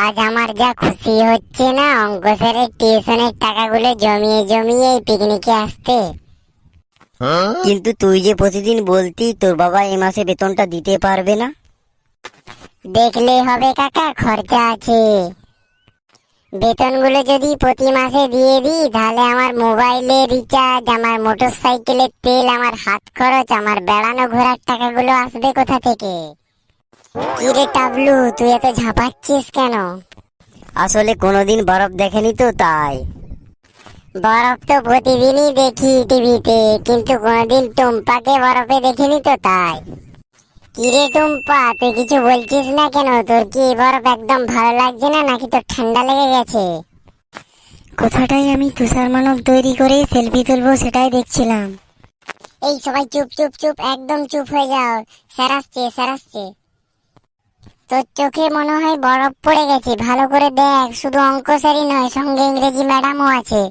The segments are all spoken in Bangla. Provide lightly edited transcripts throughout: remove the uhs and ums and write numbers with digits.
আজ আমার যা খুশি হচ্ছে না, অঙ্ক স্যারের টিউশনের টাকাগুলো জমিয়ে জমিয়ে এই পিকনিকে আসতে। কিন্তু তুই যে প্রতিদিন বলতি তোর বাবা এই মাসে বেতনটা দিতে পারবে না। দেখলেই হবে কাকা, খরচা আছে। বেতনগুলো যদি প্রতি মাসে দিয়ে দিই তাহলে আমার মোবাইলে রিচার্জ, আমার মোটর সাইকেলের তেল, আমার হাত খরচ, আমার বেড়ানো ঘোরার টাকাগুলো আসবে কোথা থেকে? কিরে টাবলু, তুই এত ঝাঁপাচ্ছিস কেন? আসলে কোনোদিন বরফ দেখেনি তো তাই। বরফ তো প্রতিদিনই দেখি টিভিতে, কিন্তু কোনোদিন টুম্পাকে বরফে দেখিনি তো তাই। কিরে টুম্পা, তুই কিছু বলছিস না কেন? তোর কি এই বরফ একদম ভালো লাগছে না, নাকি তোর ঠান্ডা লেগে গেছে? কোথাটাই আমি তুষার মানব তৈরি করে সেলফি তুলবো সেটাই দেখছিলাম। এই সবাই চুপ চুপ চুপ, একদম চুপ হয়ে যাও। স্যার আসছে, স্যার আসছে। তোর চোখে মনে হয় বরফ পড়ে গেছে, ভালো করে দেখ। শুধু অঙ্ক স্যারই নয়, সঙ্গে ইংরেজি ম্যাডামও আছে।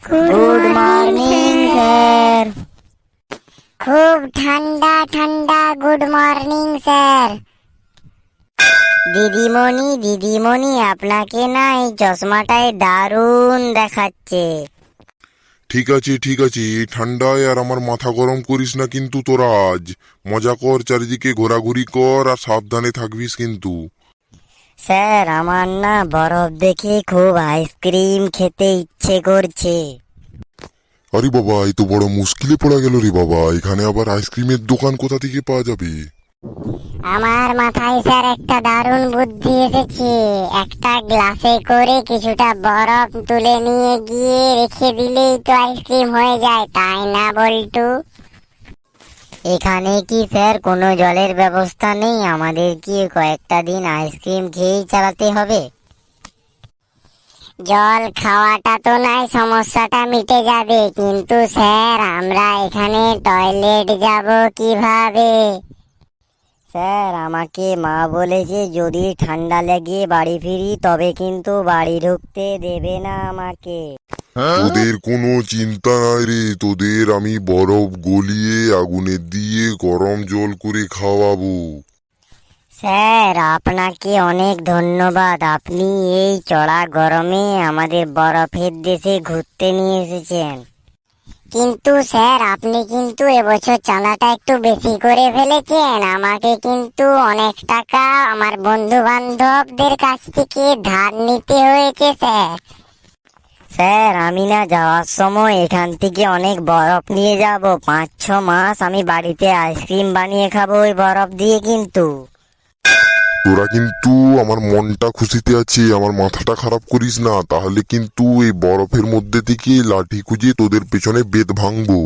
Good morning sir. খুব ঠান্ডা ঠান্ডা গুড মর্নিং স্যার। দিদিমণি দিদিমণি, আপনাকে না এই চশমাটায় দারুণ দেখাচ্ছে। ঠিক আছে ঠিক আছে, এই ঠান্ডায় আর আমার মাথা গরম করিস না কিন্তু তোরা। আজ মজা কর, চারিদিকে ঘোরাঘুরি কর, আর সাবধানে থাকবিস কিন্তু। স্যার আমার না বরফ দেখে খুব আইসক্রিম খেতে ইচ্ছে করছে। আরে বাবা, এই তো বড় মুশকিলে পড়া গেল রে বাবা। এখানে আবার আইসক্রিমের দোকান কোথা থেকে পাওয়া যাবে? আমার মাথায় স্যার একটা দারুণ বুদ্ধি এসেছে। একটা গ্লাসে করে কিছুটা বরফ তুলে নিয়ে গিয়ে রেখে দিলেই তো আইসক্রিম হয়ে যায়, তাই না বল্টু? এখানে কি স্যার কোনো জলের ব্যবস্থা নেই? আমাদের কি কয়েকটা দিন আইসক্রিম খেয়েই চালাতে হবে? জল খাওয়াটা তো নাই, সমস্যাটা মিটে যাবে, কিন্তু স্যার আমরা এখানে টয়লেট যাব কিভাবে? স্যার আমাকে মা বলেছে যদি ঠান্ডা লেগে বাড়ি ফিরি তবে কিন্তু বাড়ি ঢুকতে দেবে না আমাকে। তোদের কোনো চিন্তা নাই রে, তোদের আমি বরফ গলিয়ে আগুনে দিয়ে গরম জল করে খাওয়াবো। স্যার আপনাকে অনেক ধন্যবাদ, আপনি এই চড়া গরমে আমাদের বরফের দেশে ঘুরতে নিয়ে এসেছেন। কিন্তু স্যার আপনি কিন্তু এবছর চাঁদাটা একটু বেশি করে ফেলেছেন। আমাকে কিন্তু অনেক টাকা আমার বন্ধু বান্ধবদের কাছ থেকে ধার নিতে হয়েছে স্যার। স্যার আমি না যাওয়ার সময় এখান থেকে অনেক বরফ নিয়ে যাব, 5-6 মাস আমি বাড়িতে আইসক্রিম বানিয়ে খাবো ওই বরফ দিয়ে। কিন্তু তোরা কিন্তু আমার মনটা খুশিতে আছে, আমার মাথাটা খারাপ করিস না, তাহলে কিন্তু এই বরফের মধ্যে থেকে লাঠি খুঁজে তোদের পেছনে বেত ভাঙবো।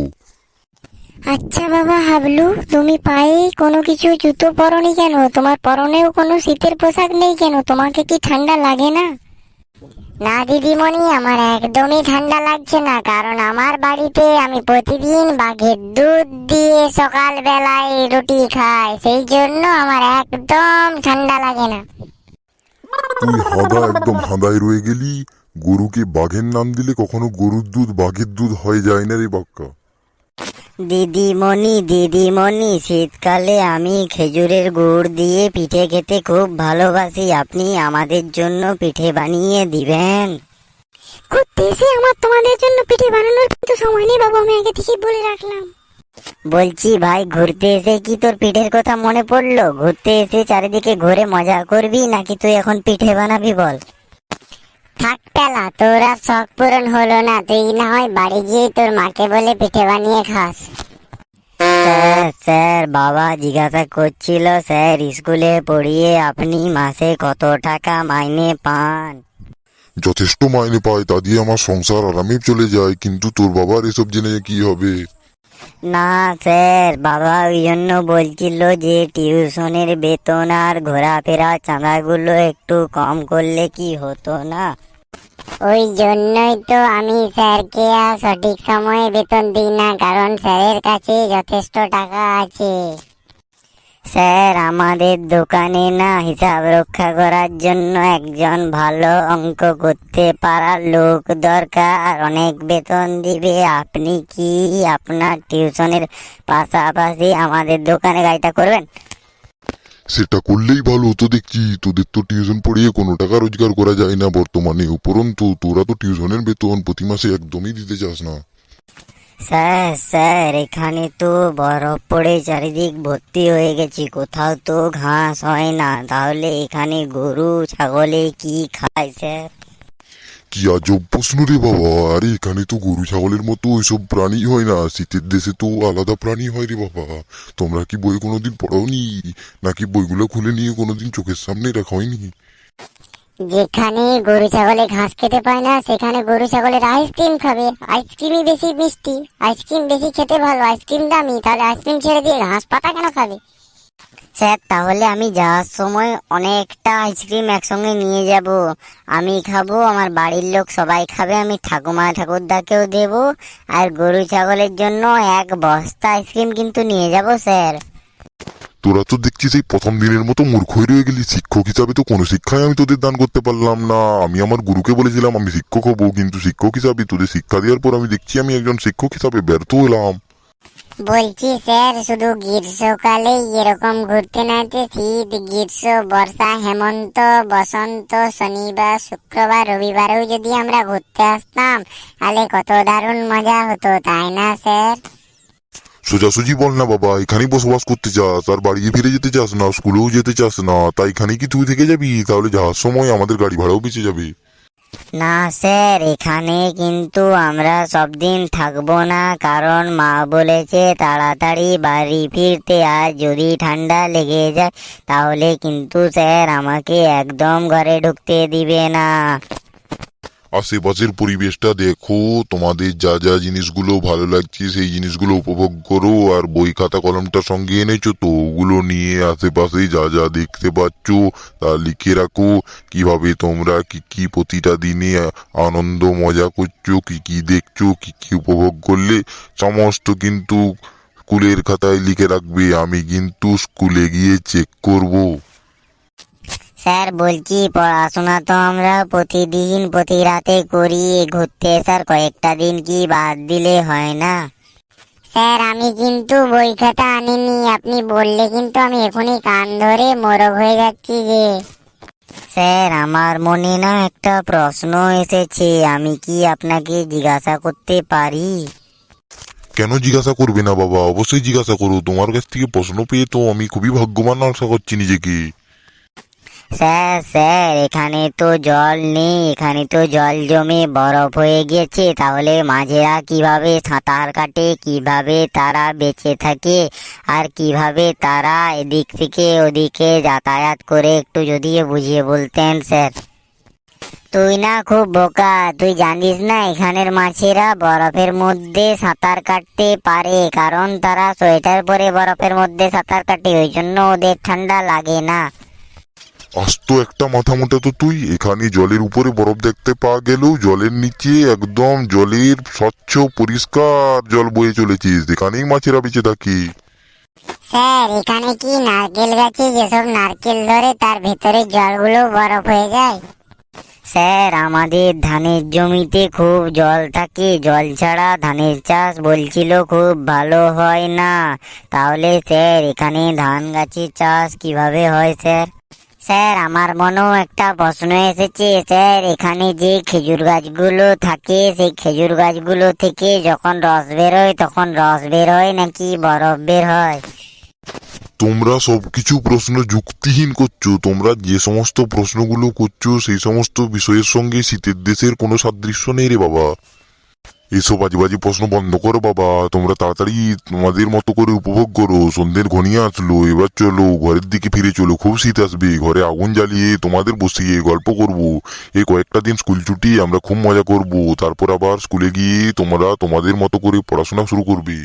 আচ্ছা বাবা হাবলু, তুমি পায়ে কোনো কিছু জুতো পরনি কেন? তোমার পরনেও কোনো শীতের পোশাক নেই কেন? তোমাকে কি ঠান্ডা লাগে না? না দিদিমণি, আমার একদমই ঠান্ডা লাগছে না, কারণ আমার বাড়িতে আমি প্রতিদিন বাঘের দুধ দিয়ে সকাল বেলায় রুটি খাই, সেই জন্য আমার একদম ঠান্ডা লাগে না। তুই হাঁদা, একদম হাঁদায় রয়ে গেলি। গরুকে বাঘের নাম দিলে কখনো গরুর দুধ বাঘের দুধ হয়ে যায় না রে বাক্কা। দিদিমণি দিদিমণি, শীতকালে আমি খেজুরের গুড় দিয়ে পিঠে খেতে খুব ভালোবাসি, আপনি আমাদের জন্য পিঠে বানিয়ে দিবেন? ঘুরতে এসে আমার তোমাদের জন্য পিঠে বানানোর কিন্তু সময় নেই বাবা, আমি আগে থেকেই বলে রাখলাম। বলছি ভাই, ঘুরতে এসে কি তোর পিঠের কথা মনে পড়লো? ঘুরতে এসে চারিদিকে ঘুরে মজা করবি নাকি তুই এখন পিঠে বানাবি বল? থাক পেলা, তোর আর শখ পূরণ হলো না। তুই না হয় বাড়ি গিয়ে তোর মাকে বলে পিঠে বানিয়ে খাস। স্যার স্যার বাবা জিজ্ঞাসা করছিল স্যার স্কুলে পড়িয়ে আপনি মাসে কত টাকা মাইনে পান? যথেষ্ট মাইনে পায়, তা দিয়ে আমার সংসার আরামে চলে যায়, কিন্তু তোর বাবার এসব জেনে কি হবে? না স্যার, বাবা ওই জন্য বলছিল যে টিউশনের বেতন আর ঘোরাফেরা চাঁদাগুলো একটু কম করলে কি হতো না? ওই জন্যই তো আমি স্যারকে আর সঠিক সময়ে বেতন দিই না, কারণ স্যারের কাছে যথেষ্ট টাকা আছে। স্যার আমাদের দোকানে না হিসাব রক্ষা করার জন্য একজন ভালো অঙ্ক করতে পারার লোক দরকার, অনেক বেতন দিবে। আপনি কি আপনার টিউশনের পাশাপাশি আমাদের দোকানে গাড়িটা করবেন? সেটা করলেই ভালো হতো দেখছি। তোদের তো টিউশন পড়িয়ে কোনো টাকা রোজগার করা যায় না বর্তমানে, উপরন্তু তোরা তো টিউশনের বেতন প্রতি মাসে একদমই দিতে চাস না। স্যার স্যার, এখানে তো বরফ পড়ে চারিদিক ভর্তি হয়ে গেছে, কোথাও তো ঘাস হয় না, তাহলে এখানে গরু ছাগলে কি খায় স্যার? কি আজব প্রশ্ন রে বাবা! আরে এখানে তো গরু ছাগলের মতো ওইসব প্রাণী হয় না, শীতের দেশে তো আলাদা প্রাণী হয় রে বাবা। তোমরা কি বই কোনোদিন পড়াওনি? নাকি বইগুলো খুলে নিয়ে কোনোদিন চোখের সামনে রাখা হয়নি? যেখানে গরু ছাগলে ঘাস খেতে পায় না সেখানে গরু ছাগলের আইসক্রিম খাবে। আইসক্রিমই বেশি মিষ্টি, আইসক্রিম বেশি খেতে ভালো, আইসক্রিম দামি, তাহলে আইসক্রিম ছেড়ে দিয়ে ঘাস পাতা কেন খাবে? স্যার তাহলে আমি যাওয়ার সময় অনেকটা আইসক্রিম একসঙ্গে নিয়ে যাব। আমি খাবো, আমার বাড়ির লোক সবাই খাবে, আমি ঠাকুমা ঠাকুরদাকেও দেবো, আর গরু ছাগলের জন্য এক বস্তা আইসক্রিম কিন্তু নিয়ে যাব স্যার। তোরা তো দেখছি সেই প্রথম দিনের মতো মূর্খ হয়ে রয়ে গেলি। শিক্ষক হিসাবে তো কোনো শিক্ষাই আমি তোদের দান করতে পারলাম না। আমি আমার গুরুকে বলেছিলাম আমি শিক্ষক হবো, কিন্তু শিক্ষক হিসাবে তোদের শিক্ষা দেওয়ার পর আমি দেখছি আমি একজন শিক্ষক হিসাবে ব্যর্থ হলাম। বলছি স্যার, শুধু গ্রীষ্মকালেই এরকম ঘুরতে না যে শীত, গ্রীষ্ম, বর্ষা, হেমন্ত, বসন্ত, শনিবার, শুক্রবার, রবিবারেও যদি আমরা ঘুরতে আসতাম তাহলে কত দারুণ মজা হতো, তাই না স্যার? সোজাসুজি বল না বাবা, এখানেই বসবাস করতে চাস আর বাড়ি ফিরে যেতে চাস না, স্কুলেও যেতে চাস না, তাই এখানেই কি তুই থেকে যাবি? তাহলে যাওয়ার সময় আমাদের গাড়ি ভাড়াও বেঁচে যাবে। না স্যার, এখানে কিন্তু আমরা সব দিন থাকবো না, কারণ মা বলেছে তাড়াতাড়ি বাড়ি ফিরতে, আর যদি ঠান্ডা লেগে যায় তাহলে কিন্তু স্যার আমাকে একদম ঘরে ঢুকতে দিবে না। আশেপাশের পরিবেশটা দেখো, তোমাদের যা যা জিনিসগুলো ভালো লাগছে সেই জিনিসগুলো উপভোগ করো, আর বই খাতা কলমটা সঙ্গে এনেছো তো ওগুলো নিয়ে আশেপাশে যা যা দেখতে পাচ্ছ তা লিখে রাখো। কিভাবে তোমরা কি কি প্রতিটা দিনে আনন্দ মজা করছো, কি কি দেখছো, কি কি উপভোগ করলে, সমস্ত কিন্তু স্কুলের খাতায় লিখে রাখবে। আমি কিন্তু স্কুলে গিয়ে চেক করবো। স্যার বলছি, পড়াশোনা তো আমরা প্রতিদিন প্রতি রাতে করি, ঘুরতে স্যার কয়েকটা দিন কি বাদ দিলে হয় না? স্যার আমি কিন্তু বই খাতা আনিনি, আপনি বললে কিন্তু আমি এখনই কান ধরে মোরগ হয়ে যাচ্ছি যে। স্যার আমার মনে না একটা প্রশ্ন এসেছে, আমি কি আপনাকে জিজ্ঞাসা করতে পারি? কেন জিজ্ঞাসা করবে না বাবা, অবশ্যই জিজ্ঞাসা করো। তোমার কাছ থেকে প্রশ্ন পেয়ে তো আমি খুবই ভাগ্যবান আশা করছি নিজেকে। স্যার স্যার, এখানে তো জল নেই, এখানে তো জল জমে বরফ হয়ে গেছে, তাহলে মাঝেরা কিভাবে সাঁতার কাটে, কিভাবে তারা বেঁচে থাকে, আর কিভাবে তারা এদিক থেকে ওদিকে যাতায়াত করে, একটু যদি বুঝিয়ে বলতেন স্যার। তুই না খুব বোকা, তুই জানিস না এখানের মাছেরা বরফের মধ্যে সাঁতার কাটতে পারে, কারণ তারা সোয়েটার পরে বরফের মধ্যে সাঁতার কাটে, ওই জন্য ওদের ঠান্ডা লাগে না। আস্ত একটা মাথা মোটা তো তুই। এখানে জলের উপরে বরফ দেখতে পাওয়া গেলেও জলের নিচে একদম জলের স্বচ্ছ পরিষ্কার জল বয়ে চলেছে, এখানেই মাছেরা বেঁচে থাকে। স্যার এখানে কি নারকেল গাছে যেসব নারকেল ধরে তার ভেতরে জলগুলো বরফ হয়ে যায়? স্যার আমাদের ধানের জমিতে খুব জল থাকে, জল ছাড়া ধানের চাষ বলছিল খুব ভালো হয় না, তাহলে স্যার এখানে ধান গাছের চাষ কিভাবে হয় স্যার? স্যার আমার মনেও একটা প্রশ্ন এসেছে, স্যার এখানে যে খেজুর গাছগুলো থাকে সেই খেজুর গাছগুলো থেকে যখন রস বেরোয় তখন রস বের হয় নাকি বরফ বের হয়? তোমরা সবকিছু প্রশ্ন যুক্তিহীন করছো। তোমরা যে সমস্ত প্রশ্নগুলো করছো সেই সমস্ত বিষয়ের সঙ্গে শীতের দেশের কোনো সাদৃশ্য নেই রে বাবা। এসব বাজে বাজে প্রশ্ন বন্ধ করো বাবা। তোমরা তাড়াতাড়ি তোমাদের মতো করে উপভোগ করো। সন্ধ্যের ঘনিয়ে আসলো, এবার চলো ঘরের দিকে ফিরে চলো। খুব শীত আসবে, ঘরে আগুন জ্বালিয়ে তোমাদের বসিয়ে গল্প করব। এই কয়েকটা দিন স্কুল ছুটি, আমরা খুব মজা করব। তারপর আবার স্কুলে গিয়ে তোমরা তোমাদের মতো করে পড়াশোনা শুরু করবে।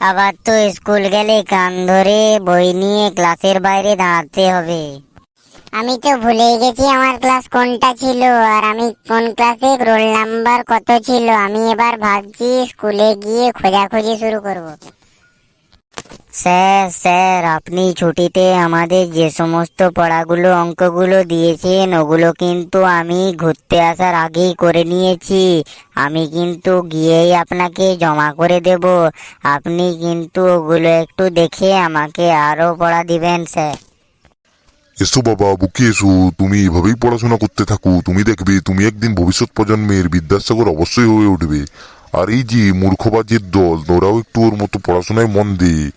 আবার তো স্কুল গেলে কান ধরে বই নিয়ে ক্লাসের বাইরে দাঁড়াতে হবে। আমি তো ভুলেই গেছি আমার ক্লাস কোনটা ছিল আর আমি কোন ক্লাসে, রোল নাম্বার কত ছিল। আমি এবার ভাবছি স্কুলে গিয়ে খোঁজাখুঁজি শুরু করব। স্যার স্যার, আপনি ছুটিতে আমাদের যে সমস্ত পড়াগুলো অঙ্কগুলো দিয়েছেন ওগুলো কিন্তু আমি ঘুরতে আসার আগেই করে নিয়েছি। আমি কিন্তু গিয়েই আপনাকে জমা করে দেব, আপনি কিন্তু ওগুলো একটু দেখে আমাকে আরো পড়া দিবেন স্যার। এসো বাবা, বুকে এসো। তুমি এভাবেই পড়াশোনা করতে থাকো, তুমি দেখবে তুমি একদিন ভবিষ্যৎ প্রজন্মের বিদ্যাসাগর অবশ্যই হয়ে উঠবে। আর এই যে মূর্খবাজির দল, তোরাও একটু ওর মতো পড়াশোনায় মন দে।